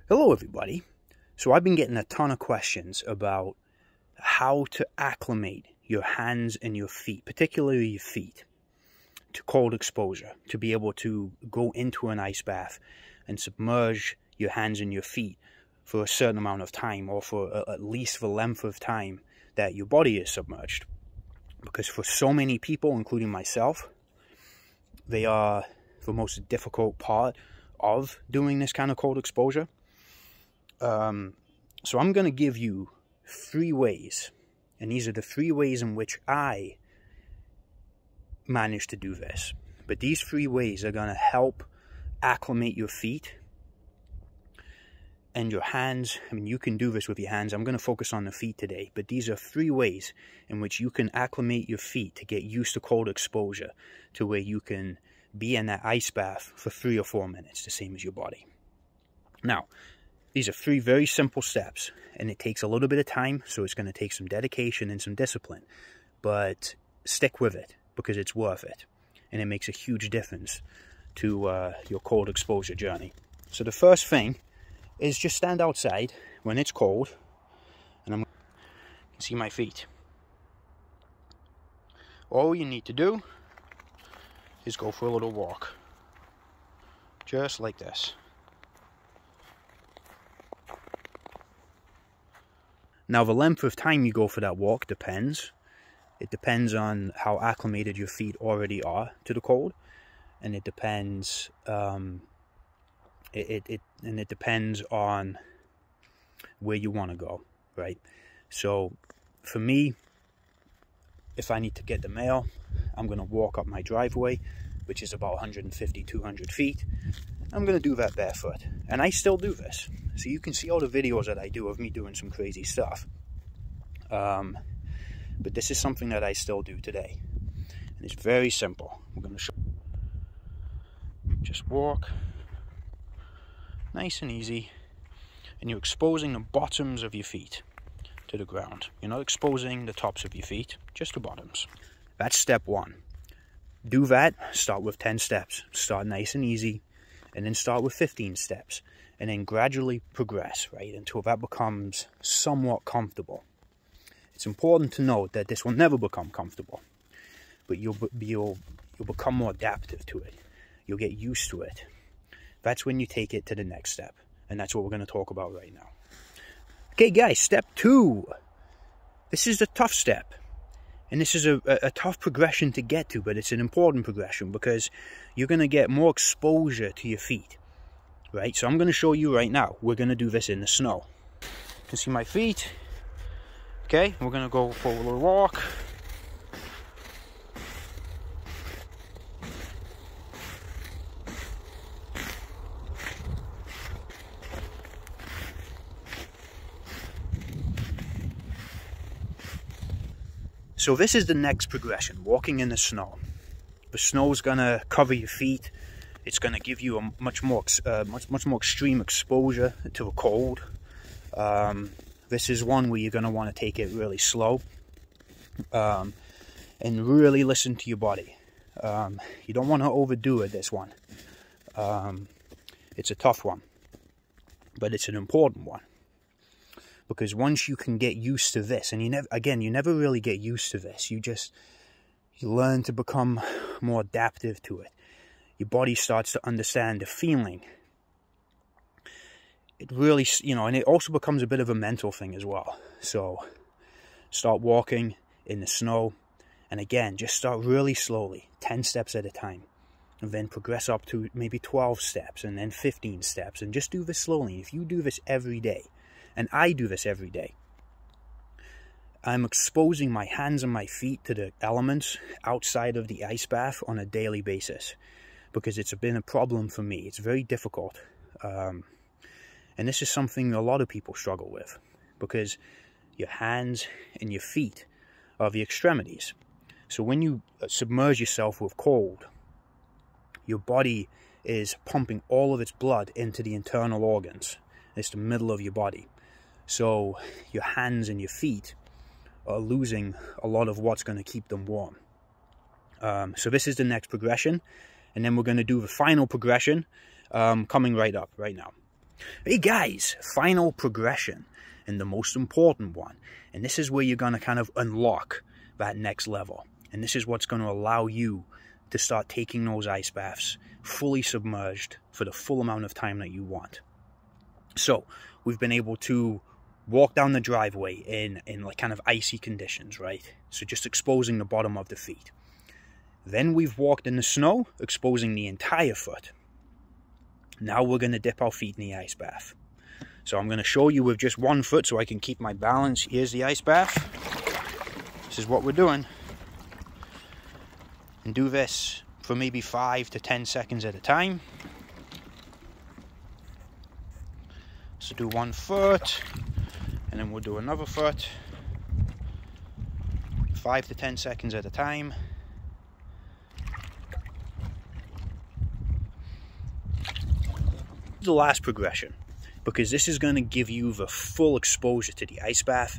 Hello everybody. So I've been getting a ton of questions about how to acclimate your hands and your feet, particularly your feet, to cold exposure, to be able to go into an ice bath and submerge your hands and your feet for a certain amount of time, or for at least the length of time that your body is submerged. Because for so many people, including myself, they are the most difficult part of doing this kind of cold exposure. So I'm going to give you 3 ways, and these are the 3 ways in which I managed to do this. But these 3 ways are going to help acclimate your feet and your hands. I mean, you can do this with your hands. I'm going to focus on the feet today, but these are 3 ways in which you can acclimate your feet to get used to cold exposure, to where you can be in that ice bath for 3 or 4 minutes, the same as your body. Now, these are 3 very simple steps, and it takes a little bit of time, so it's going to take some dedication and some discipline. But stick with it, because it's worth it, and it makes a huge difference to your cold exposure journey. So the first thing is just stand outside when it's cold, and you can see my feet. All you need to do is go for a little walk, just like this. Now, the length of time you go for that walk depends. It depends on how acclimated your feet already are to the cold, and it depends. It depends on where you want to go, right? So, for me, if I need to get the mail, I'm going to walk up my driveway, which is about 150, 200 feet. I'm going to do that barefoot, and I still do this. So you can see all the videos that I do of me doing some crazy stuff. But this is something that I still do today. And it's very simple. I'm going to show you. Just walk. Nice and easy. And you're exposing the bottoms of your feet to the ground. You're not exposing the tops of your feet, just the bottoms. That's step 1. Do that. Start with 10 steps. Start nice and easy. And then start with 15 steps. And then gradually progress, right, until that becomes somewhat comfortable. It's important to note that this will never become comfortable, but you'll become more adaptive to it. You'll get used to it. That's when you take it to the next step, and that's what we're going to talk about right now. Okay, guys, step 2. This is a tough step, and this is a tough progression to get to, but it's an important progression because you're going to get more exposure to your feet. Right, so I'm going to show you right now. We're going to do this in the snow. You can see my feet. Okay, we're going to go for a little walk. So this is the next progression, walking in the snow. The snow's going to cover your feet. It's going to give you a much more extreme exposure to the cold. This is one where you're going to want to take it really slow, and really listen to your body. You don't want to overdo it, this one. It's a tough one, but it's an important one. Because once you can get used to this, and you never really get used to this. You learn to become more adaptive to it. Your body starts to understand the feeling. It really, and it also becomes a bit of a mental thing as well. So, start walking in the snow. And again, just start really slowly, 10 steps at a time. And then progress up to maybe 12 steps, and then 15 steps. And just do this slowly. If you do this every day, and I do this every day, I'm exposing my hands and my feet to the elements outside of the ice bath on a daily basis. Because it's been a problem for me. It's very difficult. And this is something a lot of people struggle with. Because your hands and your feet are the extremities. So when you submerge yourself with cold, your body is pumping all of its blood into the internal organs. It's the middle of your body. So your hands and your feet are losing a lot of what's going to keep them warm. So this is the next progression. And then we're going to do the final progression coming right now. Hey guys, final progression, and the most important one. And this is where you're going to kind of unlock that next level. And this is what's going to allow you to start taking those ice baths fully submerged for the full amount of time that you want. So we've been able to walk down the driveway in like kind of icy conditions, right? So just exposing the bottom of the feet. Then we've walked in the snow, exposing the entire foot. Now we're going to dip our feet in the ice bath. So I'm going to show you with just one foot so I can keep my balance. Here's the ice bath. This is what we're doing. And do this for maybe 5 to 10 seconds at a time. So do one foot, and then we'll do another foot. 5 to 10 seconds at a time. The last progression, because this is going to give you the full exposure to the ice bath.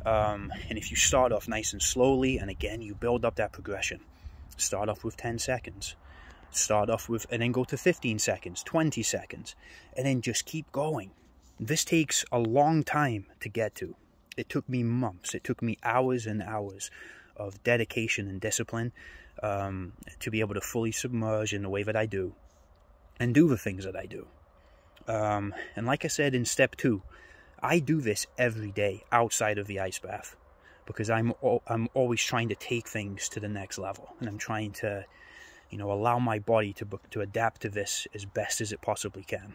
And if you start off nice and slowly, and again you build up that progression, start off with 10 seconds, start off with, and then go to 15 seconds, 20 seconds, and then just keep going. This takes a long time to get to. It took me months, it took me hours and hours of dedication and discipline to be able to fully submerge in the way that I do and do the things that I do. And like I said in step 2, I do this every day outside of the ice bath because I'm always trying to take things to the next level, and I'm trying to, you know, allow my body to adapt to this as best as it possibly can.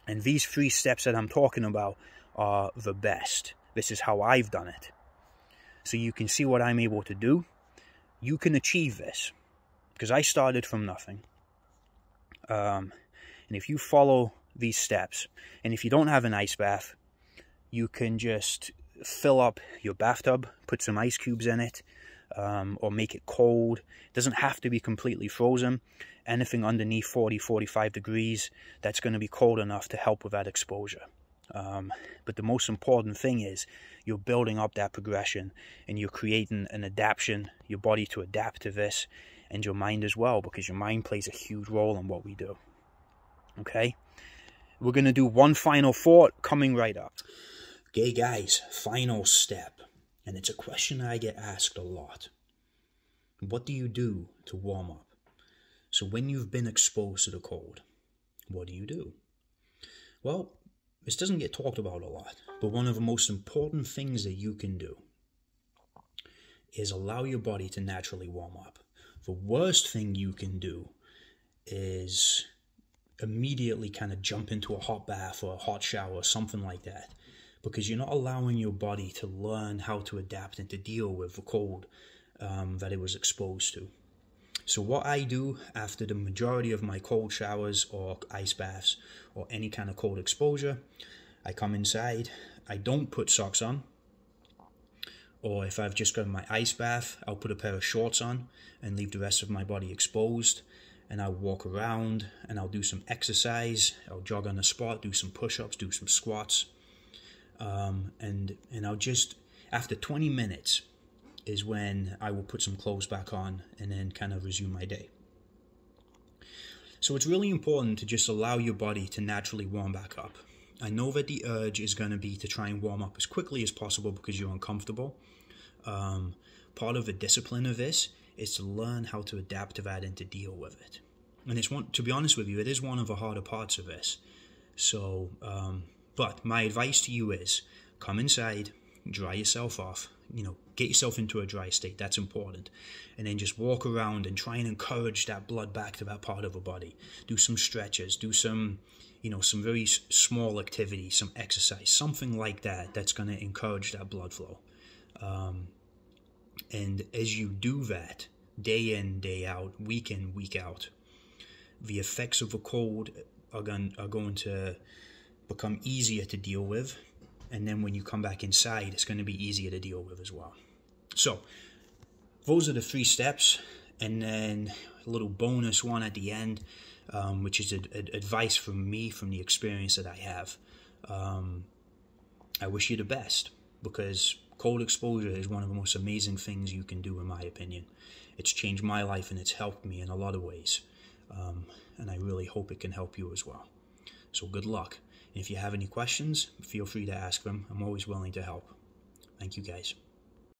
And these 3 steps that I'm talking about are the best. This is how I've done it. So you can see what I'm able to do. You can achieve this because I started from nothing. And if you follow these steps, and if you don't have an ice bath, you can just fill up your bathtub, put some ice cubes in it, or make it cold. It doesn't have to be completely frozen. Anything underneath 40-45 degrees, that's going to be cold enough to help with that exposure. But the most important thing is you're building up that progression, and you're creating an adaptation, your body to adapt to this, and your mind as well, because your mind plays a huge role in what we do. Okay? We're going to do one final thought coming right up. Okay, guys, final step. And it's a question I get asked a lot. What do you do to warm up? So when you've been exposed to the cold, what do you do? Well, this doesn't get talked about a lot, but one of the most important things that you can do is allow your body to naturally warm up. The worst thing you can do is immediately kind of jump into a hot bath or a hot shower or something like that, because you're not allowing your body to learn how to adapt and to deal with the cold that it was exposed to. So what I do after the majority of my cold showers or ice baths or any kind of cold exposure, I come inside, I don't put socks on, or if I've just got my ice bath, I'll put a pair of shorts on and leave the rest of my body exposed, and I'll walk around and I'll do some exercise, I'll jog on the spot, do some push-ups, do some squats, and I'll just, after 20 minutes, is when I will put some clothes back on and then kind of resume my day. So it's really important to just allow your body to naturally warm back up. I know that the urge is going to be to try and warm up as quickly as possible because you're uncomfortable. Part of the discipline of this is to learn how to adapt to that and to deal with it. And it's one, to be honest with you, it is one of the harder parts of this. So, but my advice to you is come inside, dry yourself off, you know, get yourself into a dry state. That's important. And then just walk around and try and encourage that blood back to that part of the body. Do some stretches, do some, you know, some very small activity, some exercise, something like that that's going to encourage that blood flow. And as you do that, day in, day out, week in, week out, the effects of the cold are going to become easier to deal with. And then when you come back inside, it's going to be easier to deal with as well. So those are the 3 steps. And then a little bonus one at the end, which is advice from me, from the experience that I have. I wish you the best, because cold exposure is one of the most amazing things you can do, in my opinion. It's changed my life and it's helped me in a lot of ways. And I really hope it can help you as well. So good luck. And if you have any questions, feel free to ask them. I'm always willing to help. Thank you guys.